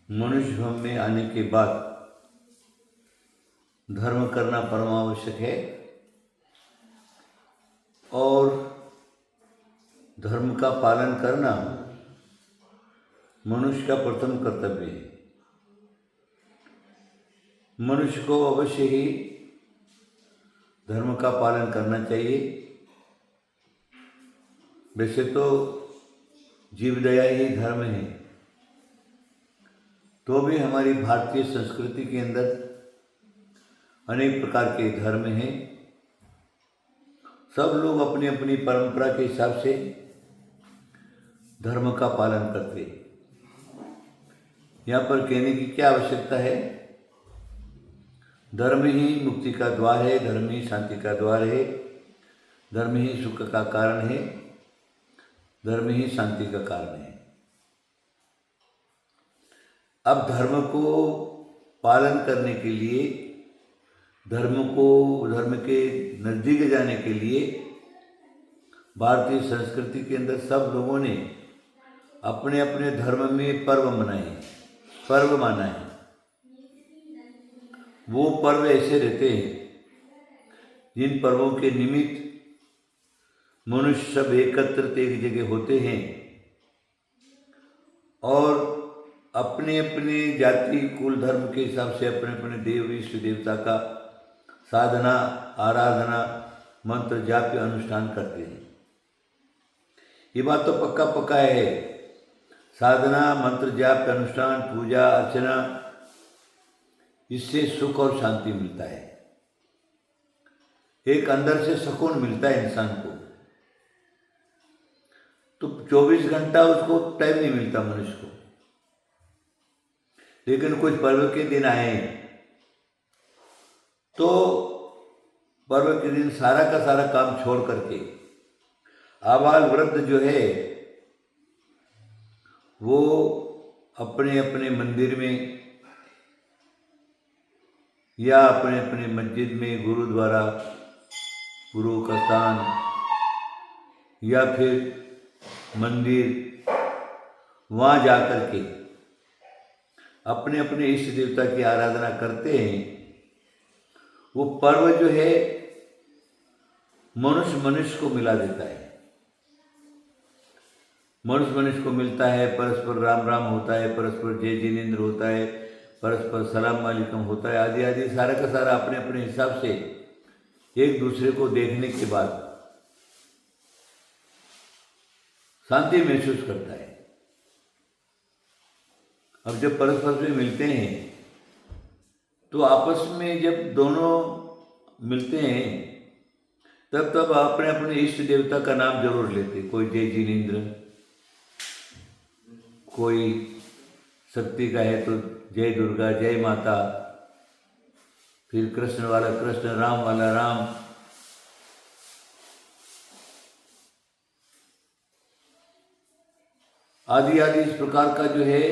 मनुष्य भूमि में आने के बाद धर्म करना परम आवश्यक है और धर्म का पालन करना मनुष्य का प्रथम कर्तव्य है। मनुष्य को अवश्य ही धर्म का पालन करना चाहिए। वैसे तो जीवदया ही धर्म है, तो भी हमारी भारतीय संस्कृति के अंदर अनेक प्रकार के धर्म हैं। सब लोग अपनी अपनी परंपरा के हिसाब से धर्म का पालन करते हैं। यहाँ पर कहने की क्या आवश्यकता है? धर्म ही मुक्ति का द्वार है, धर्म ही शांति का द्वार है, धर्म ही सुख का कारण है, धर्म ही शांति का कारण है। अब धर्म को पालन करने के लिए, धर्म के नज़दीक जाने के लिए भारतीय संस्कृति के अंदर सब लोगों ने अपने अपने धर्म में पर्व माना है। वो पर्व ऐसे रहते हैं जिन पर्वों के निमित्त मनुष्य सब एकत्रित एक जगह होते हैं और अपने अपने जाति कुल धर्म के हिसाब से अपने अपने देव इष्ट देवता का साधना आराधना मंत्र जाप अनुष्ठान करते हैं। ये बात तो पक्का है। साधना मंत्र जाप अनुष्ठान पूजा अर्चना, इससे सुख और शांति मिलता है। एक अंदर से सुकून मिलता है इंसान को। तो 24 घंटा उसको टाइम नहीं मिलता मनुष्य को, लेकिन कुछ पर्व के दिन आए तो पर्व के दिन सारा का सारा काम छोड़ करके आबाल वृद्ध जो है वो अपने अपने मंदिर में या अपने अपने मस्जिद में, गुरुद्वारा, गुरु का स्थान या फिर मंदिर, वहाँ जाकर के अपने अपने इष्ट देवता की आराधना करते हैं। वो पर्व जो है मनुष्य को मिला देता है। मनुष्य को मिलता है, परस्पर राम राम होता है, परस्पर जय जिनेन्द्र होता है, परस्पर सलाम वालेकुम होता है, आदि आदि सारा का सारा अपने अपने हिसाब से एक दूसरे को देखने के बाद शांति महसूस करता है। अब जब परस्पर में मिलते हैं तो आपस में जब दोनों मिलते हैं तब अपने अपने इष्ट देवता का नाम जरूर लेते। कोई जय जिनेन्द्र, कोई शक्ति का है तो जय दुर्गा, जय माता, फिर कृष्ण वाला कृष्ण, राम वाला राम। आदि आदि इस प्रकार का जो है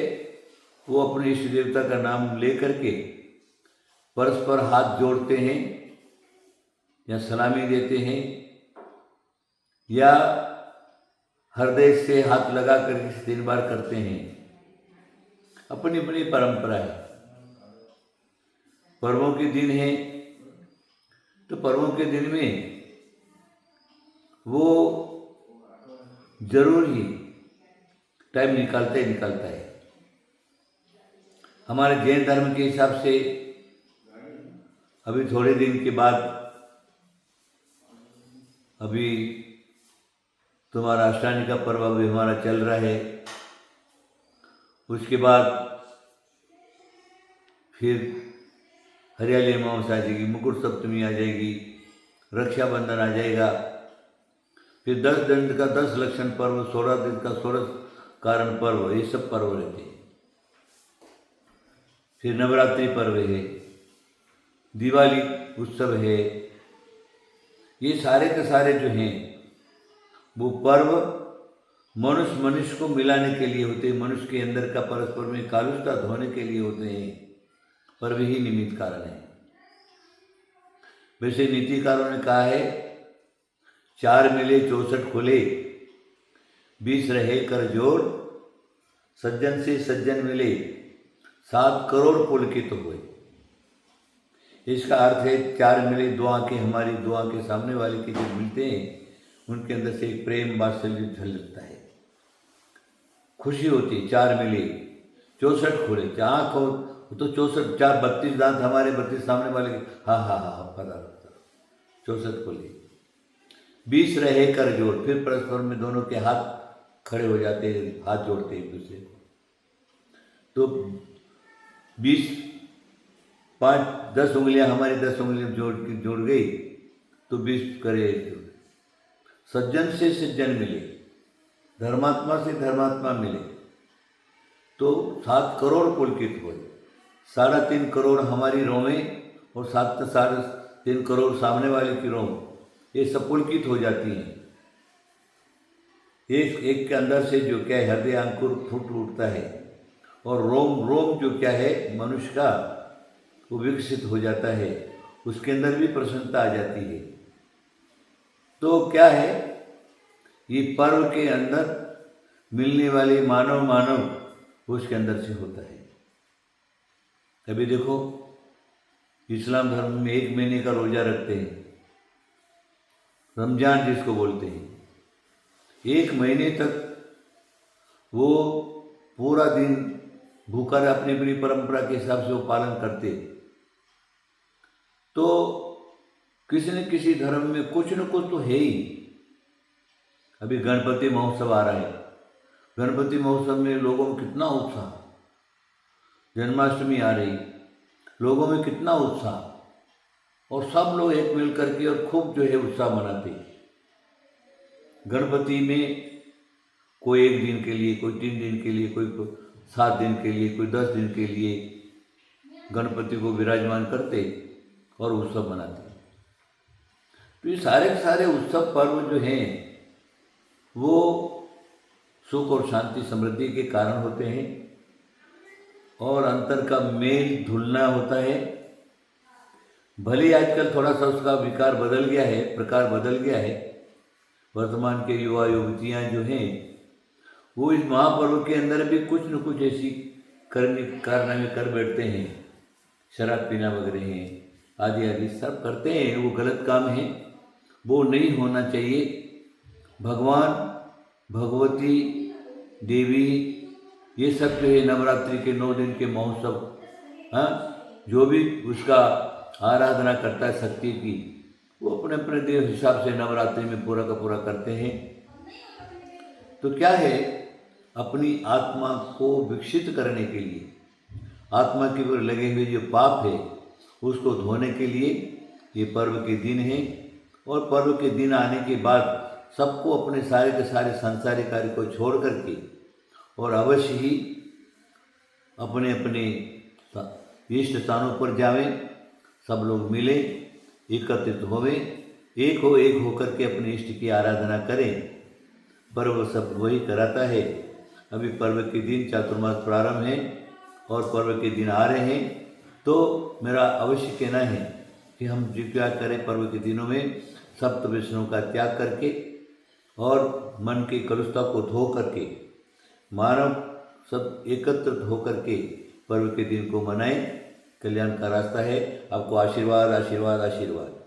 वो अपने इष्ट देवता का नाम लेकर के परस्पर हाथ जोड़ते हैं या सलामी देते हैं या हृदय से हाथ लगा कर 3 बार करते हैं। अपनी अपनी परंपरा है। पर्वों के दिन है तो पर्वों के दिन में वो जरूर ही टाइम निकालता है। हमारे जैन धर्म के हिसाब से अभी थोड़े दिन के बाद अभी तुम्हारा अष्टानी का पर्व अभी हमारा चल रहा है। उसके बाद फिर हरियाली अमावस्या आ जाएगी, मुकुट सप्तमी आ जाएगी, रक्षाबंधन आ जाएगा, फिर 10 दिन का 10 लक्षण पर्व, 16 दिन का 16 कारण पर्व, ये सब पर्व रहते हैं। फिर नवरात्रि पर्व है, दिवाली उत्सव है। ये सारे के सारे जो हैं वो पर्व मनुष्य को मिलाने के लिए होते हैं। मनुष्य के अंदर का परस्पर में कालुषता धोने के लिए होते हैं। पर्व ही निमित्त कारण है। वैसे नीतिकारों ने कहा है 4 मिले 64 खुले, 20 रहे कर जोड़, सज्जन से सज्जन मिले 7 करोड़ पुलकित हुए। इसका अर्थ है 4 मिले, 2 आंखें हमारी, 2 आंखें सामने वाले की जब मिलते हैं उनके अंदर से एक प्रेम वात्सल्य झलकता है, खुशी होती है। 4 मिले, 64 खुले, आँख हो तो 64, 4 32 दांत हमारे, 32 सामने वाले के, हाँ हाँ हाँ हाँ पता 64 खुले। 20 रहे कर जोड़, फिर परस्पर में दोनों के हाथ खड़े हो जाते हैं, हाथ जोड़ते हैं एक दूसरे को। तो 20 5 10 उंगलियां हमारी, 10 उंगलियां जोड़ गई तो 20 करे जोड़। सज्जन से सज्जन मिले, धर्मात्मा से धर्मात्मा मिले तो 7 करोड़ पुलकित हुए। 3.5 करोड़ हमारी रोमें और 3.5 करोड़ सामने वाले की रोम, ये सब पुलकित हो जाती हैं। एक के अंदर से जो क्या है हृदय अंकुर फूट उठता है, और रोम जो क्या है मनुष्य का वो विकसित हो जाता है, उसके अंदर भी प्रसन्नता आ जाती है। तो क्या है, ये पर्व के अंदर मिलने वाले मानव उसके अंदर से होता है। अभी देखो इस्लाम धर्म में 1 महीने का रोजा रखते हैं, रमजान जिसको बोलते हैं। 1 महीने तक वो पूरा दिन भूखा रहे, अपनी अपनी परंपरा के हिसाब से वो पालन करते। तो किसी न किसी धर्म में कुछ न कुछ तो है ही। अभी गणपति महोत्सव आ रहा है, गणपति महोत्सव में लोगों में कितना उत्साह, जन्माष्टमी आ रही, लोगों में कितना उत्साह, और सब लोग एक मिल करके और खूब जो है उत्साह मनाते। गणपति में कोई 1 दिन के लिए, कोई 3 दिन के लिए, कोई 7 दिन के लिए, कोई 10 दिन के लिए गणपति को विराजमान करते और उत्सव मनाते। तो ये सारे के सारे उत्सव पर्व जो हैं वो सुख और शांति समृद्धि के कारण होते हैं, और अंतर का मेल धुलना होता है। भले आजकल थोड़ा सा उसका विकार बदल गया है, प्रकार बदल गया है। वर्तमान के युवा युवतियाँ जो हैं वो इस महापर्व के अंदर भी कुछ न कुछ ऐसी कारनामे कर बैठते हैं, शराब पीना वगैरह हैं, आदि आदि सब करते हैं। वो गलत काम है, वो नहीं होना चाहिए। भगवान, भगवती, देवी, ये सब जो है नवरात्रि के 9 दिन के महोत्सव, हाँ, जो भी उसका आराधना करता है शक्ति की, वो अपने अपने देव हिसाब से नवरात्रि में पूरा का पूरा करते हैं। तो क्या है, अपनी आत्मा को विकसित करने के लिए, आत्मा के ऊपर लगे हुए जो पाप है उसको धोने के लिए ये पर्व के दिन हैं। और पर्व के दिन आने के बाद सबको अपने सारे के सारे सांसारिक कार्य को छोड़ करके और अवश्य ही अपने अपने इष्ट स्थानों पर जावें, सब लोग मिलें, एकत्रित होवें, एक होकर के अपने इष्ट की आराधना करें। पर्व सब वही कराता है। अभी पर्व के दिन चातुर्मास प्रारंभ है और पर्व के दिन आ रहे हैं, तो मेरा अवश्य कहना है कि हम जो क्या करें पर्व के दिनों में सप्त विष्णु का त्याग करके और मन की कलुषता को धो करके मानव सब एकत्रित होकर के पर्व के दिन को मनाएं। कल्याण का रास्ता है। आपको आशीर्वाद आशीर्वाद आशीर्वाद।